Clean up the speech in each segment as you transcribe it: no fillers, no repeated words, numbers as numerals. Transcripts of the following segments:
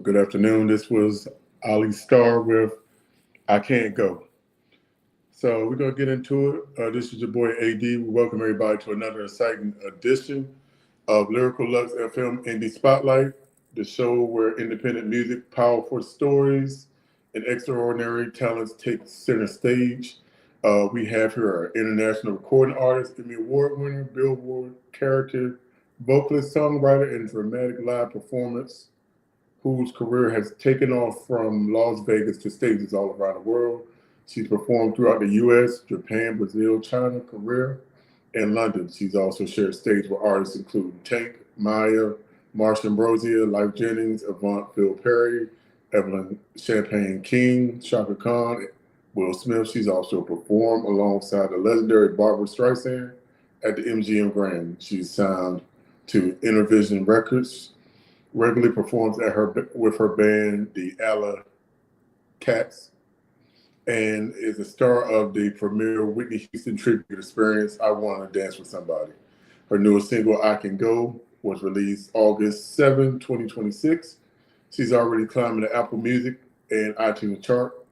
Good afternoon. This was Alli Starr with I Can't Go. So we're going to get into it. This is your boy AD. We welcome everybody to another exciting edition of Lyrical Lux FM Indie Spotlight, the show where independent music, powerful stories, and extraordinary talents take center stage. We have here our international recording artist, Emmy Award winner, Billboard character, vocalist, songwriter, and dramatic live performance whose career has taken off from Las Vegas to stages all around the world. She's performed throughout the US, Japan, Brazil, China, Korea, and London. She's also shared stage with artists including Tank, Maya, Marsha Ambrosia, Life Jennings, Avant Phil Perry, Evelyn Champagne King, Shaka Khan, Will Smith. She's also performed alongside the legendary Barbara Streisand at the MGM Grand. She's signed to Intervision Records, regularly performs at her with her band, the Alla Cats, and is a star of the premier Whitney Houston tribute experience, I Want to Dance with Somebody. Her newest single, I Can Go, was released August 7, 2026. She's already climbing the Apple Music and iTunes chart.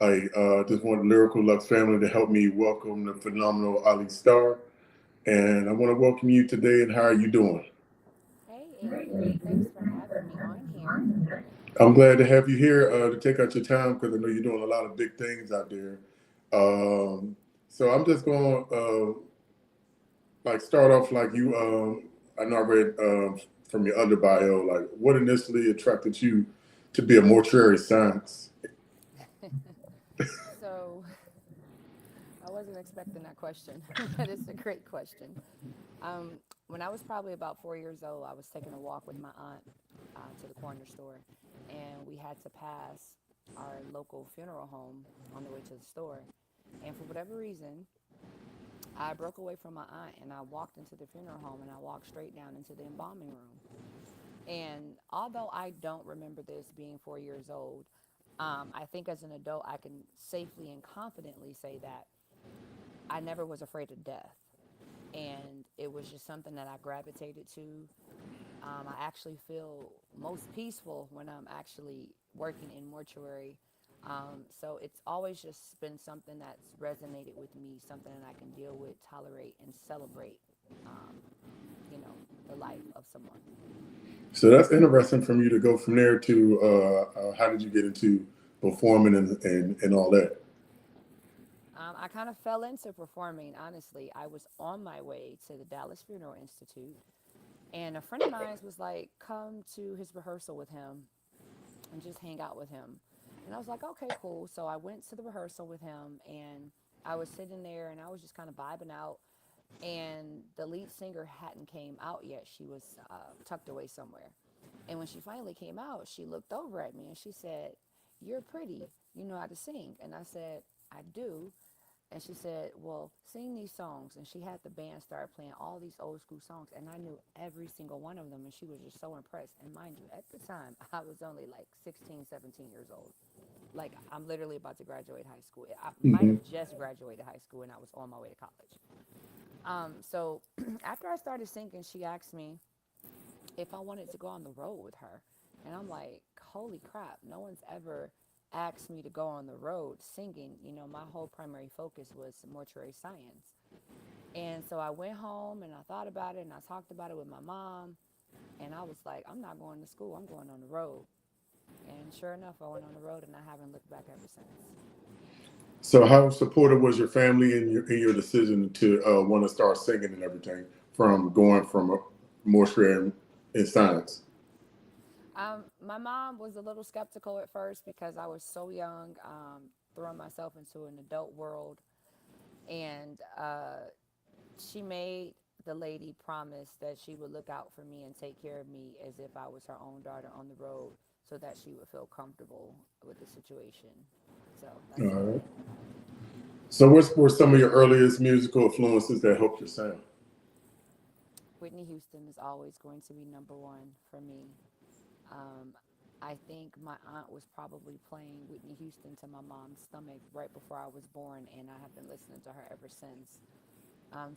I just want the Lyrical Lux family to help me welcome the phenomenal Alli Starr. And I want to welcome you today. And how are you doing? Hey, AD, thanks for having me on here. I'm glad to have you here to take out your time because I know you're doing a lot of big things out there. Um, so I'm just going to like start off like you. I know I read from your other bio, like what initially attracted you to be a mortuary science. So, I wasn't expecting that question, but it's a great question. When I was probably about 4 years old, I was taking a walk with my aunt to the corner store, and we had to pass our local funeral home on the way to the store. And for whatever reason, I broke away from my aunt and I walked into the funeral home and I walked straight down into the embalming room. And although I don't remember this being 4 years old, I think as an adult, I can safely and confidently say that I never was afraid of death. And it was just something that I gravitated to. I actually feel most peaceful when I'm actually working in mortuary. So it's always just been something that's resonated with me, something that I can deal with, tolerate, and celebrate, um, the life of someone. So that's interesting from you to go from there to how did you get into performing and all that? I kind of fell into performing, honestly. I was on my way to the Dallas Funeral Institute, and a friend of mine was like, come to his rehearsal with him and just hang out with him. And I was like, okay, cool. So I went to the rehearsal with him, and I was sitting there and I was just kind of vibing out. And the lead singer hadn't came out yet. She was tucked away somewhere. And when she finally came out, she looked over at me and she said, "You're pretty. You know how to sing." And I said, "I do." And she said, "Well, sing these songs." And she had the band start playing all these old school songs. And I knew every single one of them. And she was just so impressed. And mind you, at the time, I was only like 16, 17 years old. Like, I'm literally about to graduate high school. I might Hmm. have just graduated high school and I was on my way to college. So after I started singing, she asked me if I wanted to go on the road with her. And I'm like, holy crap, no one's ever asked me to go on the road singing. My whole primary focus was mortuary science. And so I went home and I thought about it and I talked about it with my mom. And I was like, I'm not going to school, I'm going on the road. And sure enough, I went on the road and I haven't looked back ever since. So how supportive was your family in your decision to want to start singing and everything from going from a mortuary and science? My mom was a little skeptical at first because I was so young, throwing myself into an adult world. And she made the lady promise that she would look out for me and take care of me as if I was her own daughter on the road so that she would feel comfortable with the situation. So All that's how it right. went. So what were some of your earliest musical influences that helped your sound? Whitney Houston is always going to be number one for me. Um, I think my aunt was probably playing Whitney Houston to my mom's stomach right before I was born, and I have been listening to her ever since.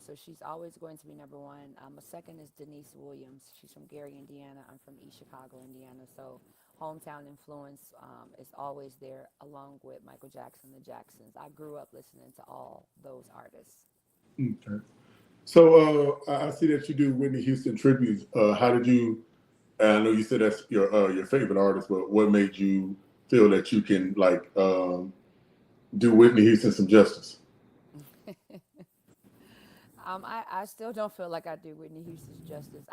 So she's always going to be number one. A second is Denise Williams. She's from Gary, Indiana. I'm from East Chicago, Indiana. So hometown influence is always there, along with Michael Jackson, the Jacksons. I grew up listening to all those artists. Okay. So I see that you do Whitney Houston tributes. How did you? And I know you said that's your favorite artist, but what made you feel that you can like do Whitney Houston some justice? I still don't feel like I do Whitney Houston's justice.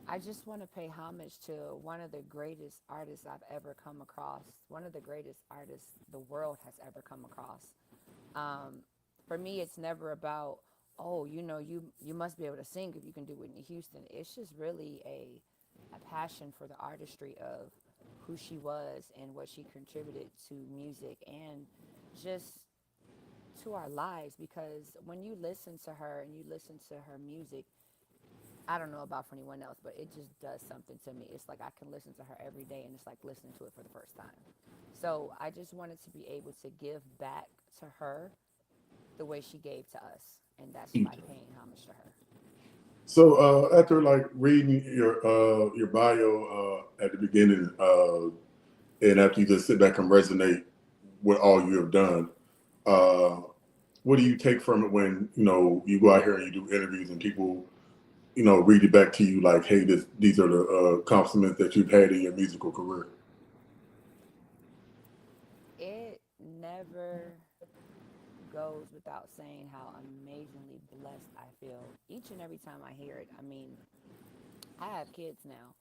I just want to pay homage to one of the greatest artists I've ever come across, one of the greatest artists the world has ever come across. Um, for me, it's never about, oh, you must be able to sing if you can do Whitney Houston. It's just really a passion for the artistry of who she was and what she contributed to music and just to our lives. Because when you listen to her and you listen to her music, I don't know about for anyone else, but it just does something to me. It's like I can listen to her every day and it's like listening to it for the first time. So I just wanted to be able to give back to her the way she gave to us, and that's by paying homage to her. So after like reading your bio at the beginning, and after you just sit back and resonate with all you have done, uh, what do you take from it when you go out here and you do interviews and people read it back to you like, hey, these are the compliments that you've had in your musical career? It never goes without saying how amazingly blessed I feel each and every time I hear it. I mean, I have kids now,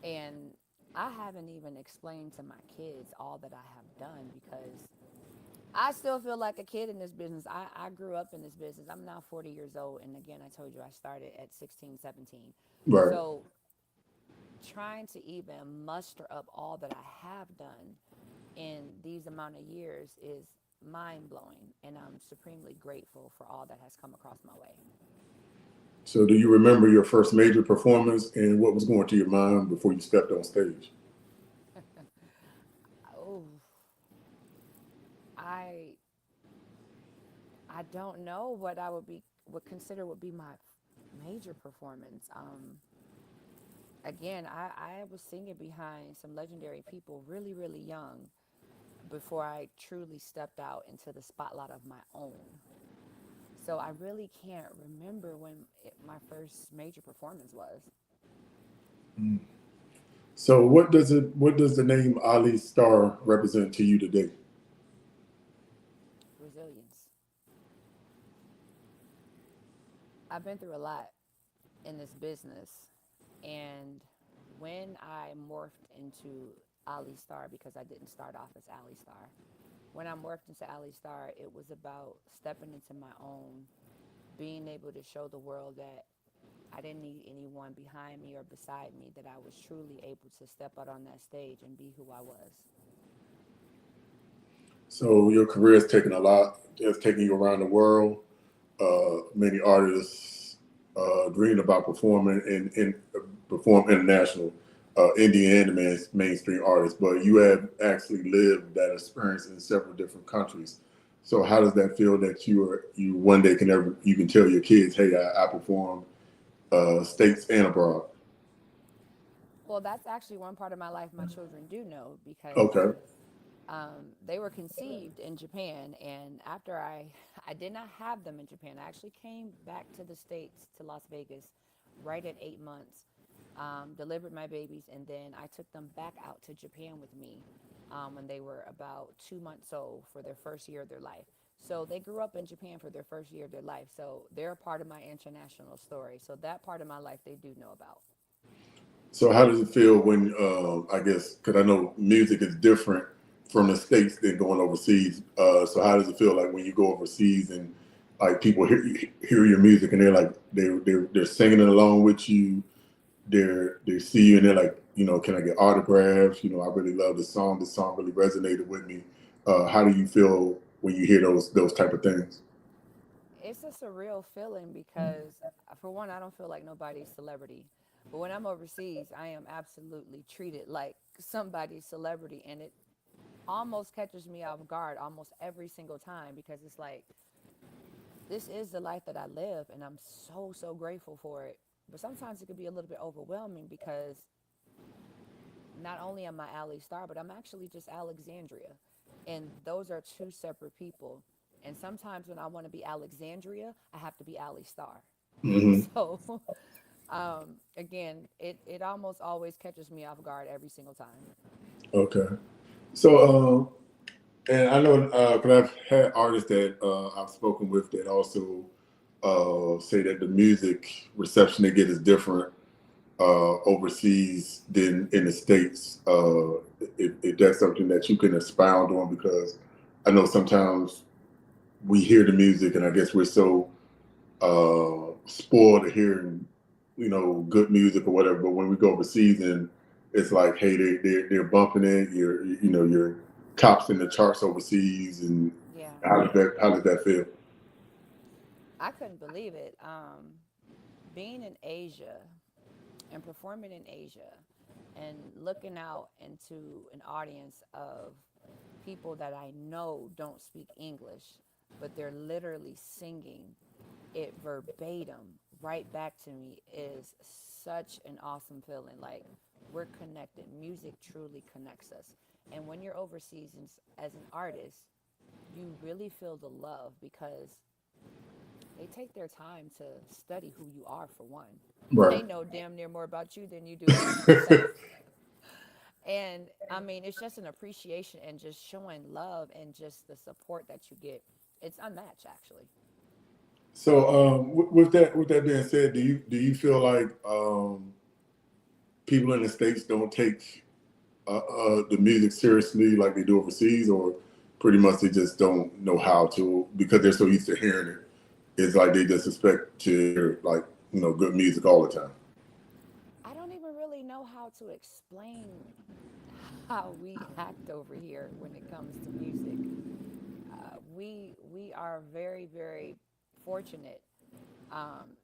and I haven't even explained to my kids all that I have done because I still feel like a kid in this business. I grew up in this business. I'm now 40 years old. And again, I told you I started at 16, 17. Right. So trying to even muster up all that I have done in these amount of years is mind blowing. And I'm supremely grateful for all that has come across my way. So do you remember your first major performance and what was going through your mind before you stepped on stage? Oh, I I don't know what I would consider would be my major performance. Again, I was singing behind some legendary people really, really young before I truly stepped out into the spotlight of my own. So I really can't remember when my first major performance was. So what does the name Ali Starr represent to you today? Resilience. I've been through a lot in this business, and when I morphed into Ali Starr, because I didn't start off as Ali Starr, when I morphed into Ali Starr, it was about stepping into my own, being able to show the world that I didn't need anyone behind me or beside me, that I was truly able to step out on that stage and be who I was. So your career has taken a lot. It's taken you around the world. Many artists dream about performing and perform international, Indian and mainstream artists. But you have actually lived that experience in several different countries. So how does that feel that you one day you can tell your kids, hey, I perform states and abroad? Well, that's actually one part of my life my children do know because Okay. they were conceived in Japan, and after I did not have them in Japan. I actually came back to the States to Las Vegas right at 8 months, delivered my babies, and then I took them back out to Japan with me when they were about 2 months old for their first year of their life. So they grew up in Japan for their first year of their life. So they're a part of my international story. So that part of my life they do know about. So how does it feel when I guess because I know music is different from the states than going overseas. So how does it feel like when you go overseas and like people hear your music and they're like they're singing it along with you. They see you and they're like, can I get autographs? I really love this song. This song really resonated with me. How do you feel when you hear those type of things? It's a surreal feeling because, for one, I don't feel like nobody's celebrity. But when I'm overseas, I am absolutely treated like somebody's celebrity. And it almost catches me off guard almost every single time because it's like, this is the life that I live. And I'm so, so grateful for it. But sometimes it could be a little bit overwhelming because not only am I Alli Starr, but I'm actually just Alexandria. And those are two separate people. And sometimes when I want to be Alexandria, I have to be Alli Starr. Hmm. So, again, it almost always catches me off guard every single time. Okay. So, and I know, because I've had artists that I've spoken with that also say that the music reception they get is different overseas than in the States. If that's something that you can expound on, because I know sometimes we hear the music and I guess we're so spoiled to hearing, good music or whatever. But when we go overseas and it's like, hey, they're bumping it. Your tops in the charts overseas, and Yeah. how does that feel? I couldn't believe it. Being in Asia and performing in Asia and looking out into an audience of people that I know don't speak English, but they're literally singing it verbatim right back to me is such an awesome feeling. Like, we're connected. Music truly connects us. And when you're overseas as an artist, you really feel the love because they take their time to study who you are, for one. Right. They know damn near more about you than you do about yourself. And I mean, it's just an appreciation and just showing love and just the support that you get. It's unmatched, actually. So, with that being said, do you feel like people in the states don't take the music seriously like they do overseas, or pretty much they just don't know how to because they're so used to hearing it? It's like they just expect to hear like good music all the time. I don't even really know how to explain how we act over here when it comes to music. We are very, very fortunate um,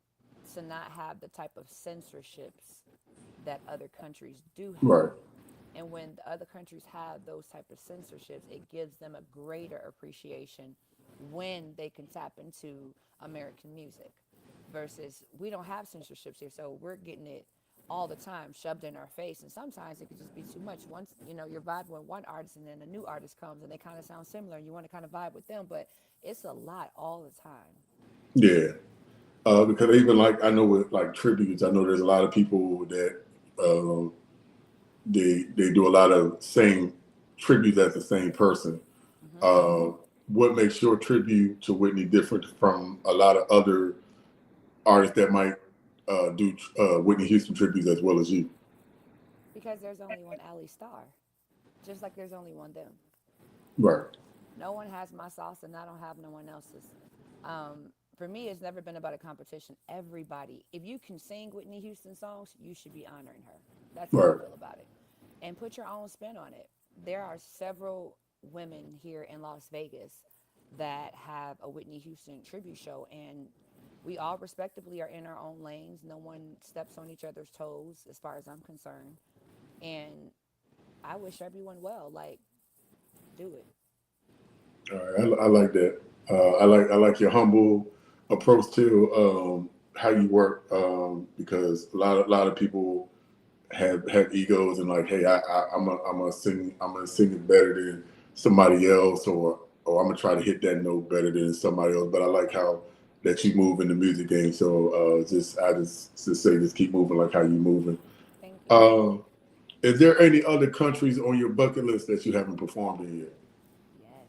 to not have the type of censorships that other countries do Right. have. And when the other countries have those type of censorships, it gives them a greater appreciation when they can tap into American music. Versus we don't have censorships here, so we're getting it all the time shoved in our face, and sometimes it could just be too much. Once you're vibing with one artist and then a new artist comes and they kind of sound similar and you want to kind of vibe with them, but it's a lot all the time. Yeah. Because even like I know with like tributes, I know there's a lot of people that uh, they do a lot of same tributes as the same person. Hmm. Uh, what makes your tribute to Whitney different from a lot of other artists that might do Whitney Houston tributes as well as you? Because there's only one Allie Starr, just like there's only one them. Right. No one has my sauce and I don't have no one else's. For me, it's never been about a competition. Everybody, if you can sing Whitney Houston songs, you should be honoring her. That's how I Right. feel about it. And put your own spin on it. There are several women here in Las Vegas that have a Whitney Houston tribute show, and we all respectively are in our own lanes. No one steps on each other's toes, as far as I'm concerned. And I wish everyone well. Like, do it. All right. I like that. I like your humble approach to how you work because a lot of people have egos and like, hey, I'm gonna sing it better than somebody else, or I'm gonna try to hit that note better than somebody else. But I like how that you move in the music game. So just say just keep moving like how you moving. Thank you. Um, is there any other countries on your bucket list that you haven't performed in yet? Yes.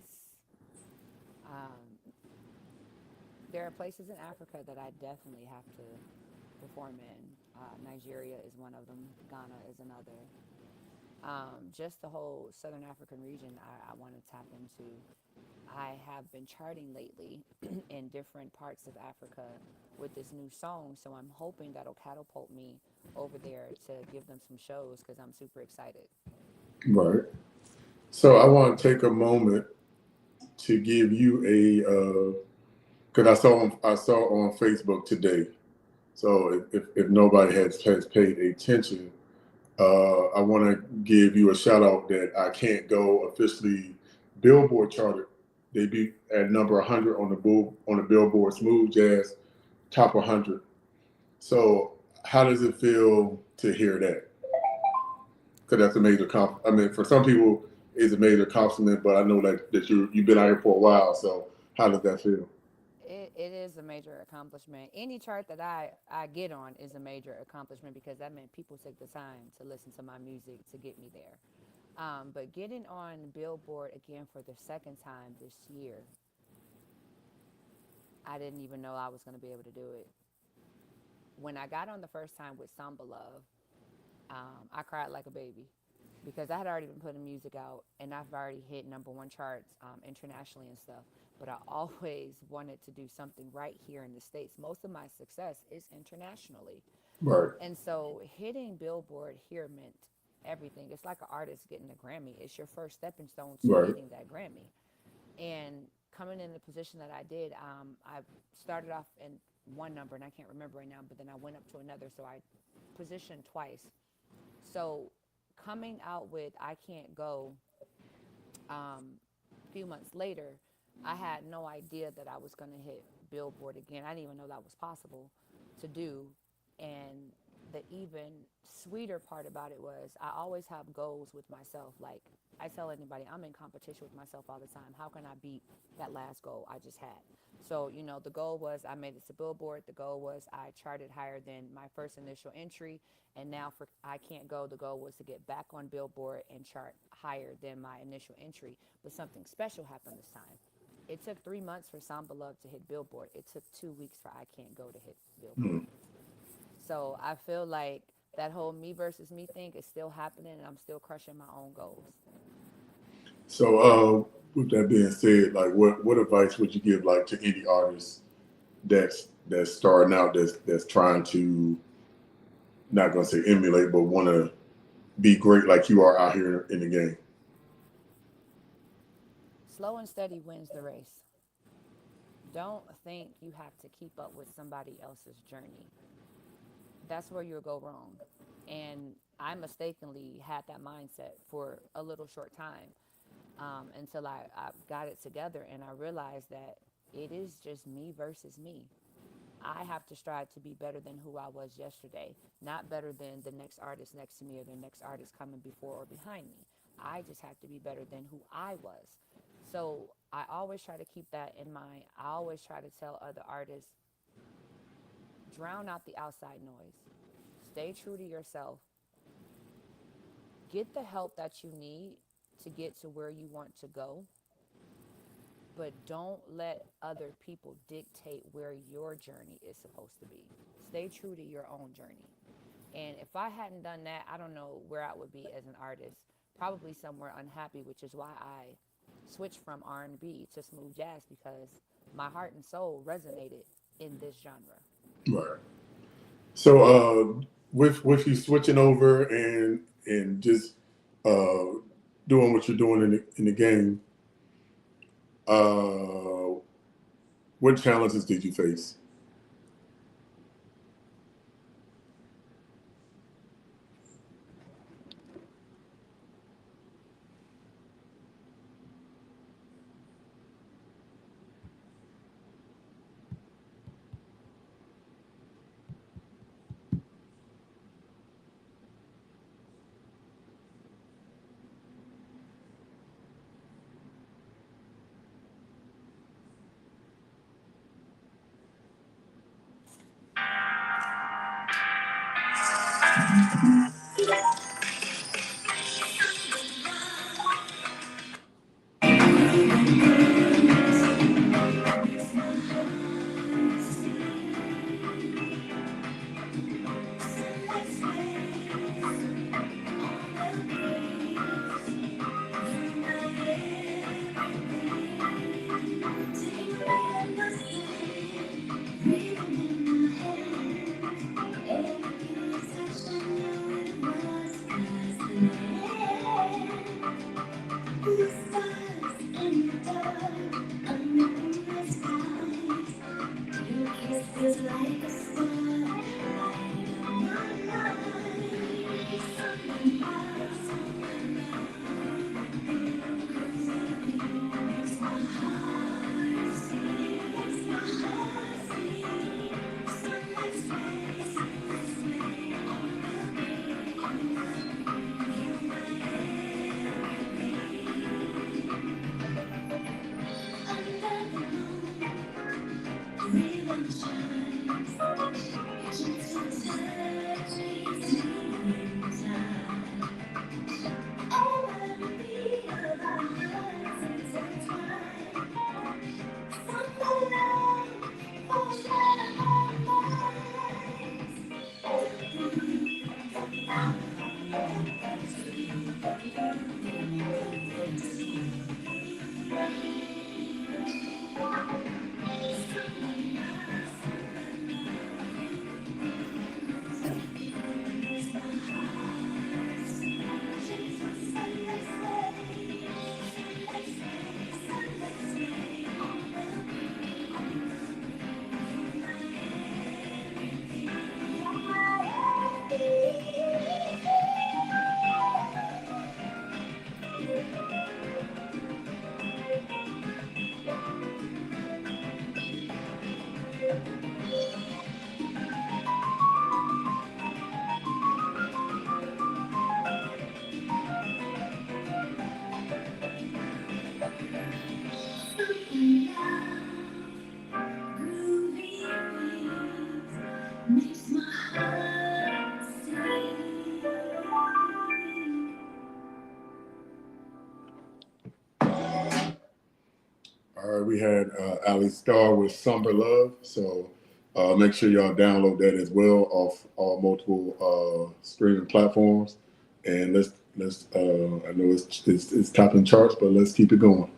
Um, there are places in Africa that I definitely have to perform in. Nigeria is one of them. Ghana is another. Just the whole Southern African region, I want to tap into. I have been charting lately in different parts of Africa with this new song, so I'm hoping that'll catapult me over there to give them some shows because I'm super excited. Right. So I want to take a moment to give you a because I saw on Facebook today. So if nobody has paid attention, I want to give you a shout out that I Can't Go officially Billboard charted debuted at number 100 on the Billboard Smooth Jazz Top 100. So how does it feel to hear that? So that's a major I mean, for some people, it's a major compliment, but I know that you've been out here for a while. So how does that feel? It is a major accomplishment. Any chart that I get on is a major accomplishment because that meant people took the time to listen to my music to get me there. But getting on Billboard again for the second time this year, I didn't even know I was going to be able to do it. When I got on the first time with Samba Love, I cried like a baby because I had already been putting music out and I've already hit number one charts internationally and stuff. But I always wanted to do something right here in the States. Most of my success is internationally. Right, And so hitting Billboard here meant everything. It's like an artist getting a Grammy. It's your first stepping stone to right, getting that Grammy. And coming in the position that I did, I started off in one number, and I can't remember right now, but then I went up to another. So I positioned twice. So coming out with I Can't Go a few months later, I had no idea that I was going to hit Billboard again. I didn't even know that was possible to do. And the even sweeter part about it was I always have goals with myself. Like I tell anybody, I'm in competition with myself all the time. How can I beat that last goal I just had? So, the goal was I made it to Billboard. The goal was I charted higher than my first initial entry. And now for I Can't Go, the goal was to get back on Billboard and chart higher than my initial entry. But something special happened this time. It took 3 months for Samba Love to hit Billboard. It took 2 weeks for I Can't Go to hit Billboard. So I feel like that whole me versus me thing is still happening and I'm still crushing my own goals. So, with that being said, like, what advice would you give, like, to any artists that's starting out, that's trying to, not gonna say emulate, but want to be great like you are out here in the game? Slow and steady wins the race. Don't think you have to keep up with somebody else's journey. That's where you'll go wrong. And I mistakenly had that mindset for a little short time until I got it together and I realized that it is just me versus me. I have to strive to be better than who I was yesterday, not better than the next artist next to me or the next artist coming before or behind me. I just have to be better than who I was. So I always try to keep that in mind. I always try to tell other artists drown out the outside noise, stay true to yourself, get the help that you need to get to where you want to go, but don't let other people dictate where your journey is supposed to be. Stay true to your own journey. And if I hadn't done that, I don't know where I would be as an artist. Probably somewhere unhappy, which is why I switched from R&B to smooth jazz because my heart and soul resonated in this genre. Right. So, with you switching over and just uh, doing what you're doing in the game, uh, what challenges did you face? All right, we had Alli Starr with "Somber Love." So make sure y'all download that as well off all multiple streaming platforms. And let's I know it's topping charts, but let's keep it going.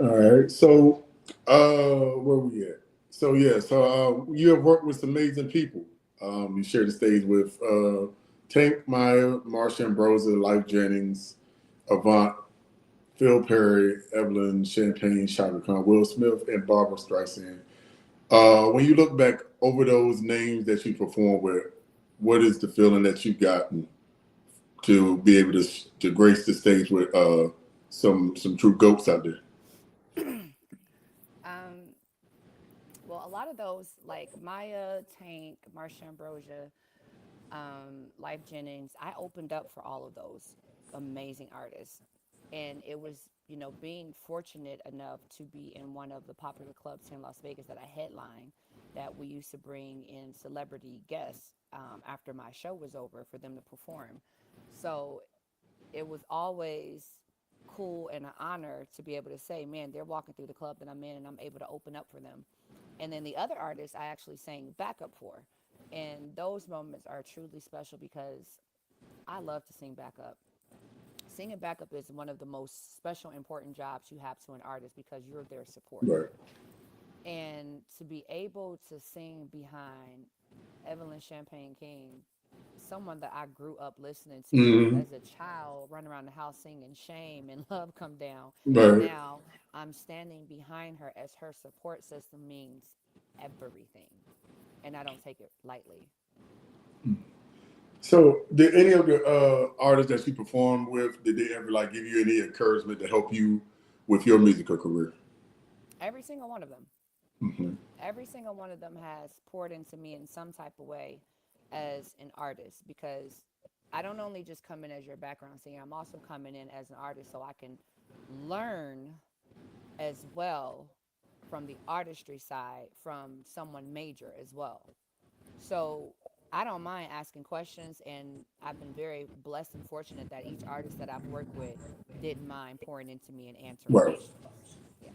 All right. So, where we at? So yeah. So you have worked with some amazing people. You shared the stage with Tank Meyer, Marsha Ambrosia, Life Jennings, Avant, Phil Perry, Evelyn Champagne, Shaka Khan, Will Smith, and Barbara Streisand. When you look back over those names that you performed with, what is the feeling that you've gotten to be able to grace the stage with some true goats out there? um, well, a lot of those, like Maya, Tank, Marsha Ambrosia, Life Jennings, I opened up for all of those amazing artists. And it was, being fortunate enough to be in one of the popular clubs here in Las Vegas that I headline, that we used to bring in celebrity guests after my show was over for them to perform. So it was always cool and an honor to be able to say, man, they're walking through the club that I'm in and I'm able to open up for them. And then the other artists I actually sang backup for. And those moments are truly special because I love to sing backup. Singing backup is one of the most special, important jobs you have to an artist because you're their support. Right. And to be able to sing behind Evelyn Champagne King, someone that I grew up listening to Hmm. as a child, run around the house singing Shame and Love Come Down. And Right. now I'm standing behind her as her support system means everything. And I don't take it lightly. So, did any of the artists that you performed with, did they ever like give you any encouragement to help you with your musical career? Every single one of them. Hmm. Every single one of them has poured into me in some type of way as an artist because I don't only just come in as your background singer, I'm also coming in as an artist so I can learn as well from the artistry side from someone major as well. So I don't mind asking questions, and I've been very blessed and fortunate that each artist that I've worked with didn't mind pouring into me and answering Right. questions. Yeah.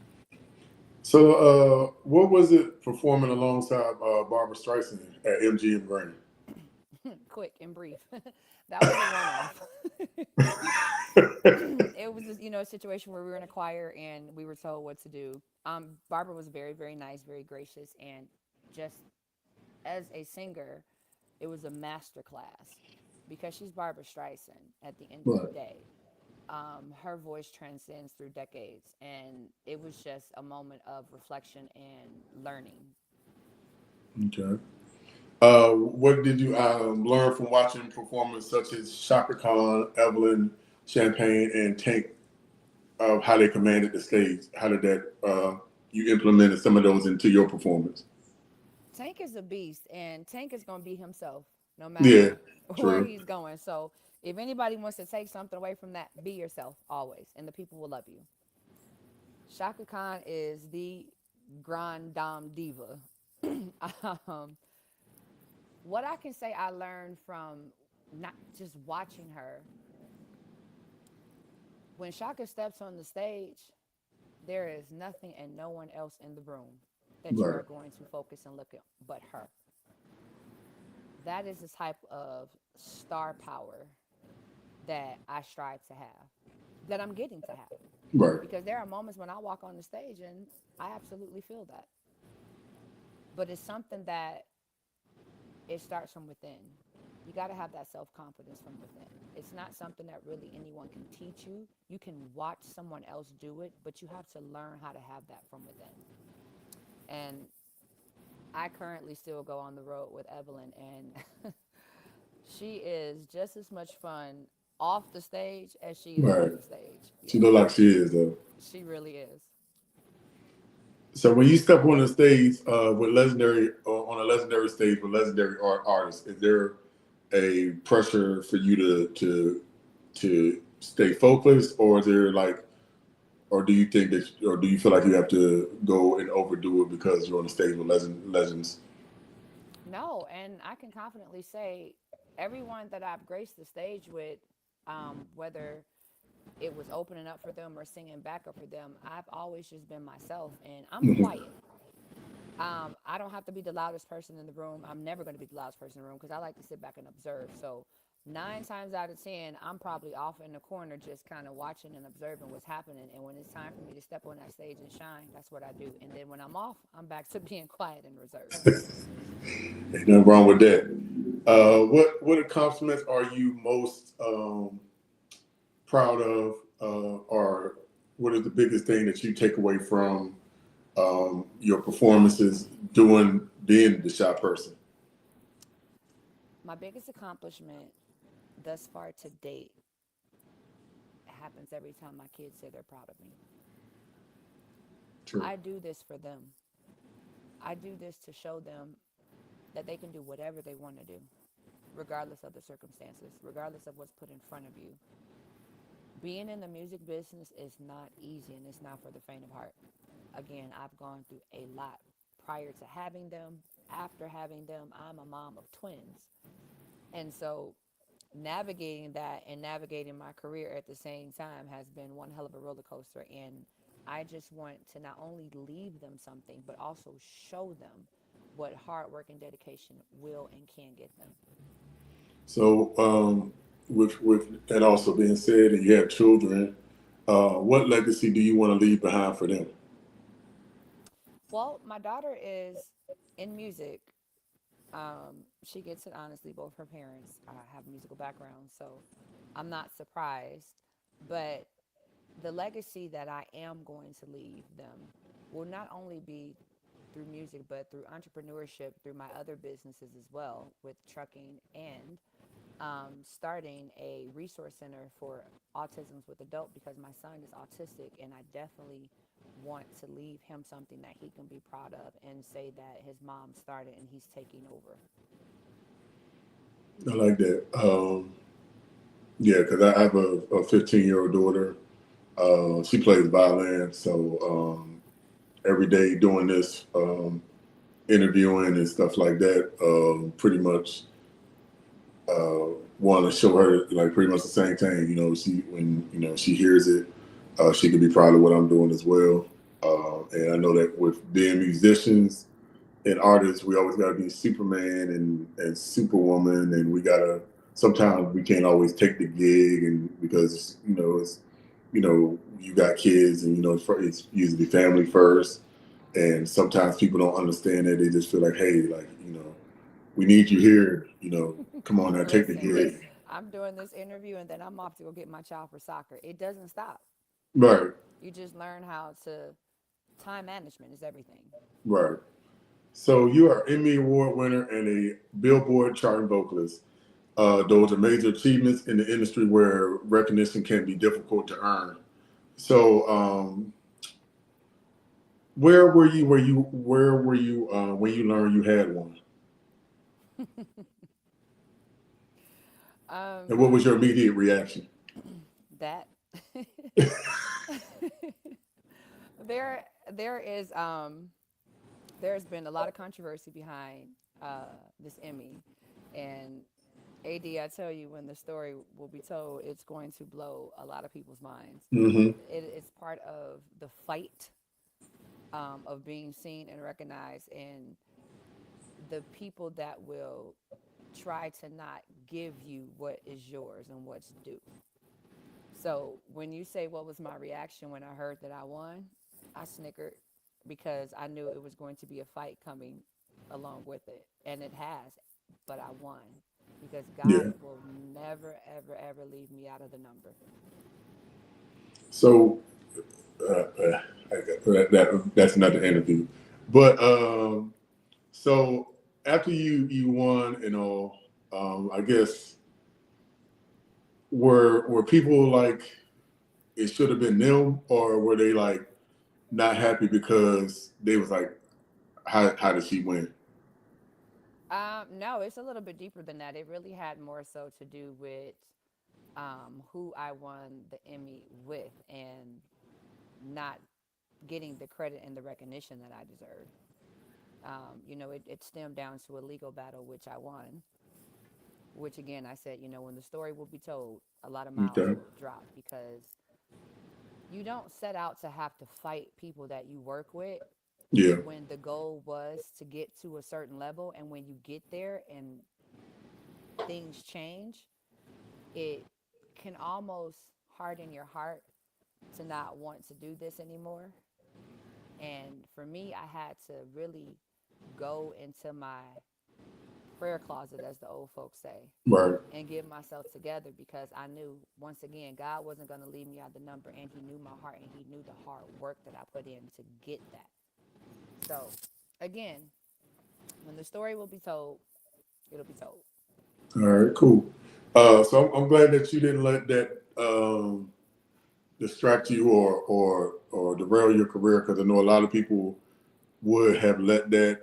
So, what was it performing alongside Barbara Streisand at MGM Grand? Quick and brief. That was a one off. It was just, a situation where we were in a choir and we were told what to do. Barbara was very, very nice, very gracious, and just as a singer, it was a master class because she's Barbara Streisand at the end of the Right. day. Her voice transcends through decades, and it was just a moment of reflection and learning. Okay. What did you learn from watching performers such as Shaka Khan, Evelyn Champagne, and Tank of how they commanded the stage? How did that you implemented some of those into your performance? Tank is a beast, and Tank is going to be himself no Yeah, matter where true. he's going. So, if anybody wants to take something away from that, be yourself always, and the people will love you. Shaka Khan is the Grand Dame Diva. um, what I can say I learned from not just watching her, when Shaka steps on the stage, there is nothing and no one else in the room that you Right, are going to focus and look at but her. That is the type of star power that I strive to have, that I'm getting to have. right, Because there are moments when I walk on the stage and I absolutely feel that. But it's something that it starts from within. You got to have that self confidence from within. It's not something that really anyone can teach you. You can watch someone else do it, but you have to learn how to have that from within. And I currently still go on the road with Evelyn, and she is just as much fun off the stage as she is right. on the stage. She Yeah, look like she is though. she really is. So when you step on the stage with legendary on a legendary stage with legendary artists, is there a pressure for you to stay focused, or is there like, or do you think that, or do you feel like you have to go and overdo it because you're on the stage with legends? No, and I can confidently say everyone that I've graced the stage with, whether it was opening up for them or singing backup for them, I've always just been myself, and I'm Hmm. quiet. I don't have to be the loudest person in the room. I'm never going to be the loudest person in the room because I like to sit back and observe. So 9 times out of 10, I'm probably off in the corner just kind of watching and observing what's happening. And when it's time for me to step on that stage and shine, that's what I do. And then when I'm off, I'm back to being quiet and reserved. Ain't nothing wrong with that. What accomplishments are you most proud of, or what is the biggest thing that you take away from your performances doing being the shy person? My biggest accomplishment thus far to date happens every time my kids say they're proud of me. True. I do this for them. I do this to show them that they can do whatever they want to do, regardless of the circumstances, regardless of what's put in front of you. Being in the music business is not easy and it's not for the faint of heart. Again, I've gone through a lot prior to having them. After having them, I'm a mom of twins. And so navigating that and navigating my career at the same time has been one hell of a roller coaster. And I just want to not only leave them something, but also show them what hard work and dedication will and can get them. So, with that also being said, and you have children, what legacy do you want to leave behind for them? Well, my daughter is in music. She gets it honestly. Both her parents have musical backgrounds, so I'm not surprised. But the legacy that I am going to leave them will not only be through music, but through entrepreneurship, through my other businesses as well, with trucking and starting a resource center for autisms with adult because my son is autistic and I definitely want to leave him something that he can be proud of and say that his mom started and he's taking over. I like that. Yeah, because I have a 15-year-old daughter. She plays violin, so every day doing this, interviewing and stuff like that, pretty much uh, want to show her like pretty much the same thing. You know, she when she hears it, she can be proud of what I'm doing as well. And I know that with being musicians and artists, we always got to be Superman and Superwoman, and we gotta. Sometimes we can't always take the gig, and because it's you got kids, and it's usually family first, and sometimes people don't understand that. They just feel like, hey, like we need you here. Come on now, take the Listen, gig. I'm doing this interview and then I'm off to go get my child for soccer. It doesn't stop. Right, You just learn how to, time management is everything. right. So you are Emmy Award winner and a Billboard charting vocalist. Those are major achievements in the industry where recognition can be difficult to earn. So, where were you when you learned you had one, and Um, what was your immediate reaction? that there there is there's been a lot of controversy behind this Emmy, and AD, I tell you, when the story will be told, it's going to blow a lot of people's minds. Mm-hmm. It's part of the fight of being seen and recognized, and the people that will try to not give you what is yours and what's due. So when you say what was my reaction when I heard that I won, I snickered because I knew it was going to be a fight coming along with it. And it has, but I won because God Yeah. will never, ever, ever leave me out of the number. So that's another interview. But so after you won and all, I guess were people like it should have been them, or were they like not happy because they was like, how did she win? No, it's a little bit deeper than that. It really had more so to do with who I won the Emmy with and not getting the credit and the recognition that I deserved. It stemmed down to a legal battle, which I won, which again, I said, when the story will be told, a lot of miles Okay. will drop because you don't set out to have to fight people that you work with Yeah. when the goal was to get to a certain level. And when you get there and things change, it can almost harden your heart to not want to do this anymore. And for me, I had to really go into my prayer closet, as the old folks say, Right. and get myself together because I knew, once again, God wasn't going to leave me out of the number, and He knew my heart and He knew the hard work that I put in to get that. So, again, when the story will be told, it'll be told. All right. Cool. So I'm glad that you didn't let that distract you or derail your career, because I know a lot of people would have let that,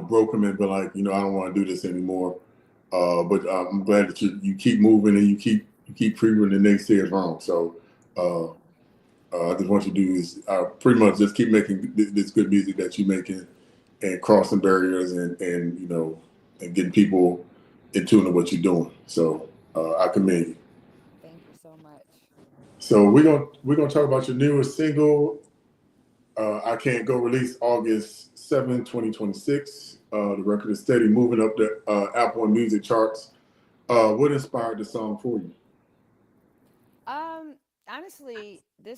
broke them and be like, I don't want to do this anymore. But I'm glad that you keep moving and you keep proving the naysayers wrong. So uh, I just want you to do is pretty much just keep making this good music that you're making and crossing barriers and and getting people in tune to what you're doing. So I commend you. Thank you so much. So we're gonna talk about your newest single, I Can't Go, released August 7, 2026. The record is steady moving up the Apple Music charts. What inspired the song for you? Um, Honestly, the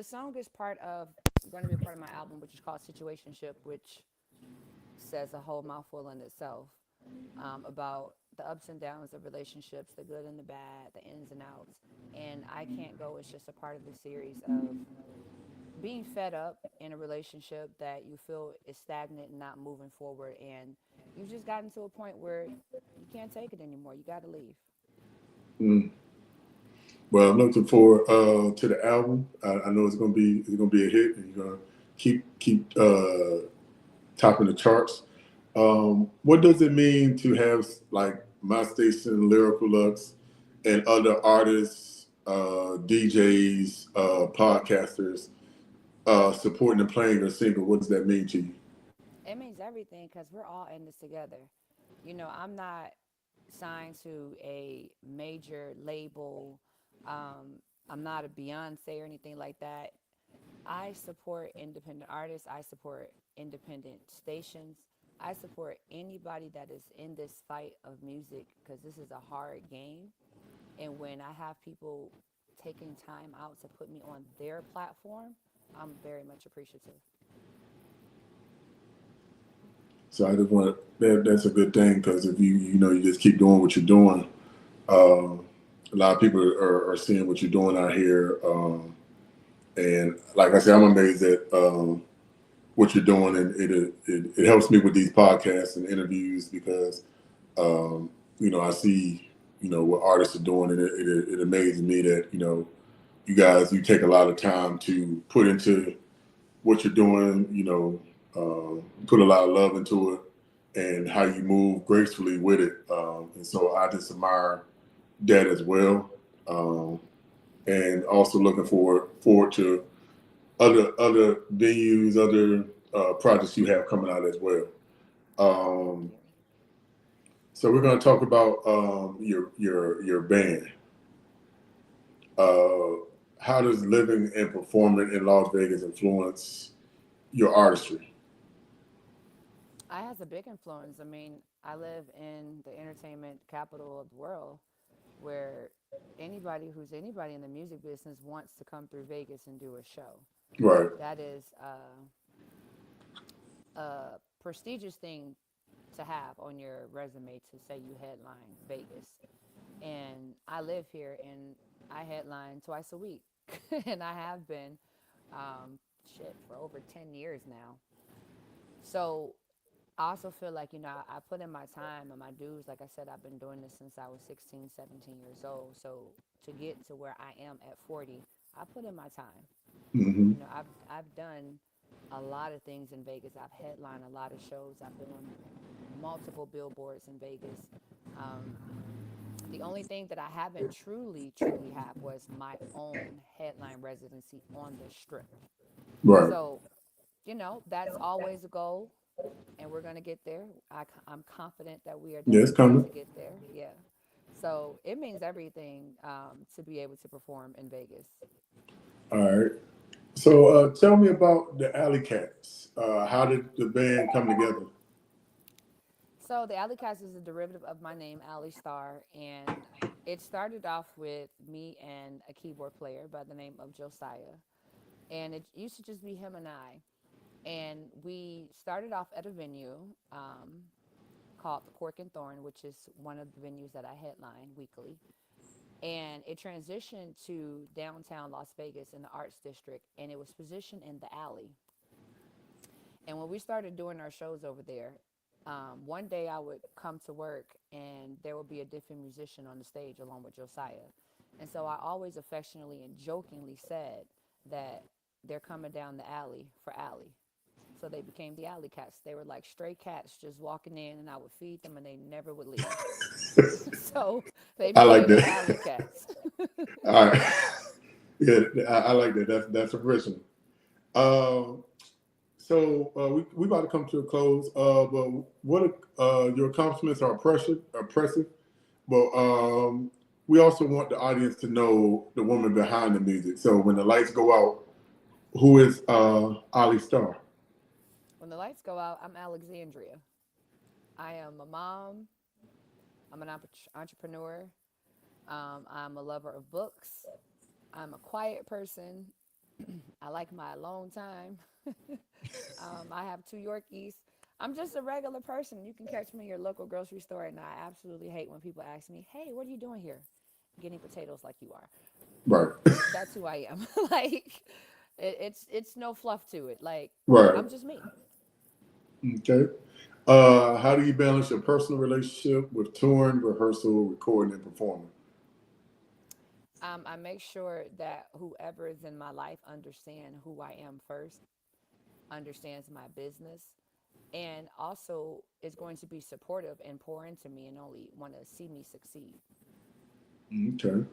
song is part of going to be a part of my album, which is called Situationship, which says a whole mouthful in itself about the ups and downs of relationships, the good and the bad, the ins and outs. And I Can't Go is just a part of the series of being fed up in a relationship that you feel is stagnant and not moving forward. And you've just gotten to a point where you can't take it anymore. You got to leave. Mm. Well, I'm looking forward to the album. I know it's gonna be a hit, and you're gonna keep topping the charts. What does it mean to have like my station, Lyrical Lux, and other artists, DJs, podcasters supporting and playing your single? What does that mean to you? It means everything because we're all in this together. I'm not signed to a major label. I'm not a Beyonce or anything like that. I support independent artists. I support independent stations. I support anybody that is in this fight of music because this is a hard game. And when I have people taking time out to put me on their platform, I'm very much appreciative. So I just want that's a good thing, because if you just keep doing what you're doing, um, a lot of people are seeing what you're doing out here. And like I said, I'm amazed at what you're doing, and it helps me with these podcasts and interviews because I see what artists are doing, and it amazes me that you take a lot of time to put into what you're doing. Put a lot of love into it, and how you move gracefully with it. And so I just admire that as well. Um, and also looking forward to other venues, other projects you have coming out as well. Thank Um, you. so we're going to talk about your band. Uh, how does living and performing in Las Vegas influence your artistry? I has a big influence. I mean, I live in the entertainment capital of the world where anybody in the music business wants to come through Vegas and do a show. Right. That is a prestigious thing to have on your resume to say you headline Vegas. And I live here and I headline twice a week. And I have been um, for over 10 years now. So I also feel like, I put in my time and my dues. Like I said, I've been doing this since I was 16, 17 years old. So to get to where I am at 40, I put in my time. Hmm. I've done a lot of things in Vegas. I've headlined a lot of shows. I've been on multiple billboards in Vegas. Um, the only thing that I haven't truly have was my own headline residency on the strip. Right. So, that's always a goal, and we're going to get there. I'm confident that we are Yeah, it's definitely going coming. to get there. Yeah. So it means everything to be able to perform in Vegas. All right. So tell me about the Alley Cats. How did the band come together? So the Alley Cats is a derivative of my name, Alli Starr, and it started off with me and a keyboard player by the name of Josiah, and it used to just be him and I. And we started off at a venue called the Cork and Thorn, which is one of the venues that I headline weekly. And it transitioned to downtown Las Vegas in the Arts District, and it was positioned in the alley. And when we started doing our shows over there, one day I would come to work and there would be a different musician on the stage along with Josiah. And so I always affectionately and jokingly said that they're coming down the alley for Allie. So they became the alley cats. They were like stray cats just walking in, and I would feed them and they never would leave. So they I like became the alley that. cats. All right. Yeah, I like that. That's original. Um, we about to come to a close. But what your accomplishments are impressive. But we also want the audience to know the woman behind the music. So when the lights go out, who is Alli Starr? When the lights go out, I'm Alexandria. I am a mom. I'm an entrepreneur. I'm a lover of books. I'm a quiet person. I like my alone time. I have two Yorkies. I'm just a regular person. You can catch me in your local grocery store, and I absolutely hate when people ask me, "Hey, what are you doing here?" Getting potatoes like you are. Right. That's who I am. Like, it's no fluff to it. Like, Right. I'm just me. Okay. How do you balance your personal relationship with touring, rehearsal, recording, and performing? I make sure that whoever is in my life understand who I am first, understands my business, and also is going to be supportive and pour into me and only want to see me succeed. Okay.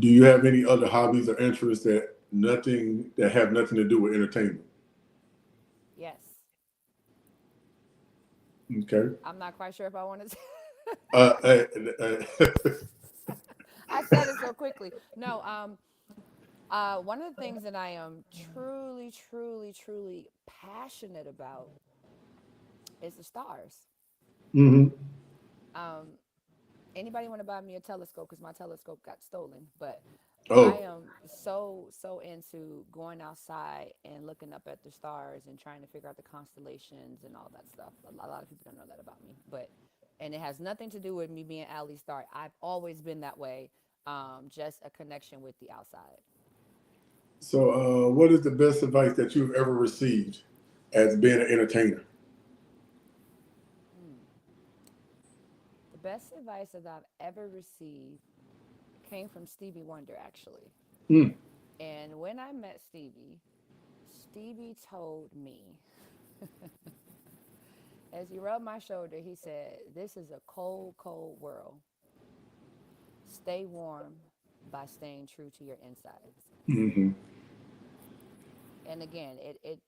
Do you have any other hobbies or interests that have nothing to do with entertainment? Yes. Okay. I'm not quite sure if I want to. Uh, uh, uh, I said it so quickly. No, one of the things that I am truly passionate about is the stars. hmm. Um, Anybody want to buy me a telescope? Because my telescope got stolen. But I Oh, am so into going outside and looking up at the stars and trying to figure out the constellations and all that stuff. A lot of people don't know that about me, but and it has nothing to do with me being Allie Starr. I've always been that way. Just a connection with the outside. so what is the best advice that you've ever received as being an entertainer? Hmm. The best advice that I've ever received came from Stevie Wonder, actually. Mm. And when I met Stevie, Stevie told me, as he rubbed my shoulder, he said, "This is a cold world. Stay warm by staying true to your insides." Hmm. and again,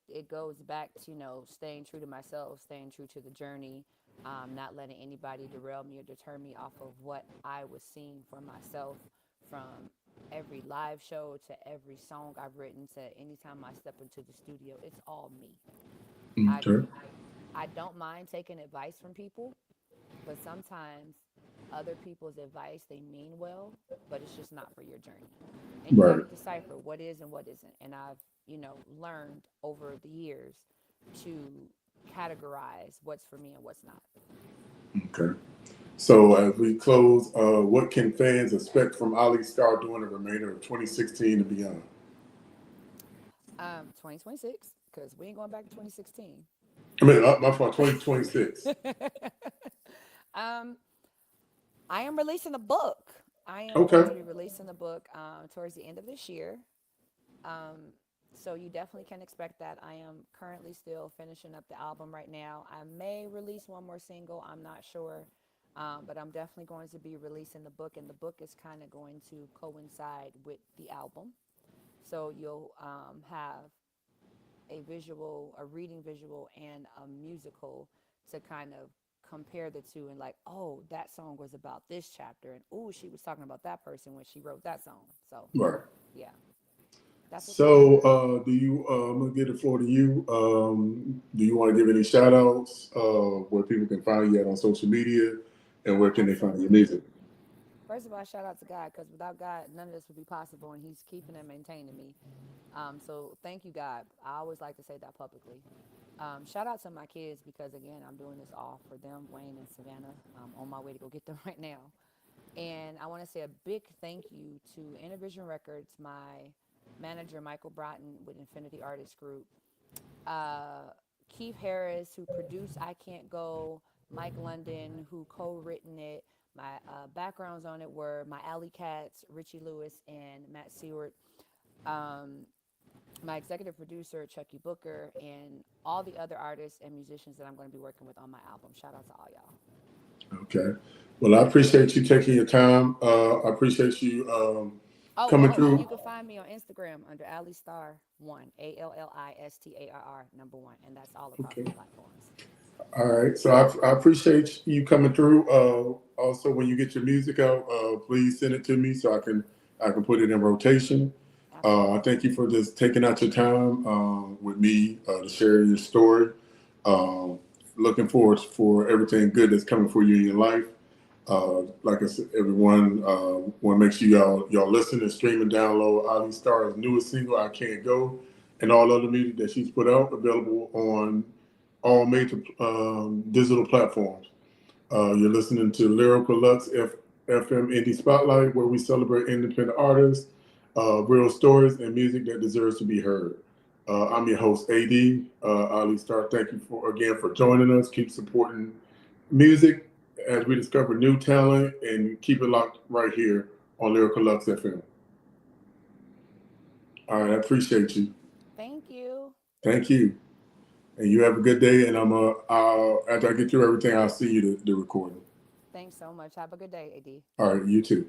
it goes back to, staying true to myself, staying true to the journey, not letting anybody derail me or deter me off of what I was seeing for myself, from every live show to every song I've written to anytime I step into the studio. It's all me. I Okay. I don't mind taking advice from people, but sometimes other people's advice, they mean well, but it's just not for your journey. And you got Right. to decipher what is and what isn't. And I've, learned over the years to categorize what's for me and what's not. Okay. So as we close, what can fans expect from Alli Starr during the remainder of 2016 and beyond? 2026, because we ain't going back to 2016. I mean, my fault, 2026. um, I am releasing a book. I am going to Okay. be releasing the book towards the end of this year. Um, so you definitely can expect that. I am currently still finishing up the album right now. I may release one more single. I'm not sure. But I'm definitely going to be releasing the book, and the book is kind of going to coincide with the album. So you'll have a visual, a reading visual, and a musical to kind of compare the two, and like, oh, that song was about this chapter, and oh, she was talking about that person when she wrote that song. So Right. yeah, that's what's coming. So, do you? I'm gonna get the floor to you. Do you want to give any shout outs? Where people can find you at on social media, and where can they find your Absolutely. music? First of all, shout out to God, because without God, none of this would be possible, and He's keeping and maintaining me. So thank you, God. I always like to say that publicly. Shout out to my kids, because again, I'm doing this all for them, Wayne and Savannah. I'm on my way to go get them right now. And I want to say a big thank you to Intervision Records, my manager, Michael Broughton with Infinity Artists Group, uh, Keith Harris, who produced I Can't Go, Mike London, who co-written it. My backgrounds on it were my Alley Cats, Richie Lewis, and Matt Seward. Um, my executive producer, Chucky Booker, and all the other artists and musicians that I'm going to be working with on my album. Shout out to all y'all. Okay. Well, I appreciate you taking your time. I appreciate you coming And through. you can find me on Instagram under Alli Starr one, ALLISTARR number one, and that's all across Okay. the platforms. All right. So I appreciate you coming through. Also, when you get your music out, please send it to me so I can put it in rotation. I Absolutely. thank you for just taking out your time with me to share your story. Um, Looking forward for everything good that's coming for you in your life. Like I said, everyone, want to make sure y'all listen and stream and download Ali Starr's newest single, "I Can't Go," and all other music that she's put out, available on all major digital platforms. You're listening to Lyrical Lux FM Indie Spotlight, where we celebrate independent artists, real stories, and music that deserves to be heard. I'm your host, AD Ali Starr. Thank you for joining us. Keep supporting music as we discover new talent, and keep it locked right here on Lyrical Lux FM. All right, I appreciate you. Thank you. Thank you, and you have a good day. And after I get through everything, I'll see you the recording. Thanks so much. Have a good day, AD. All right, you too.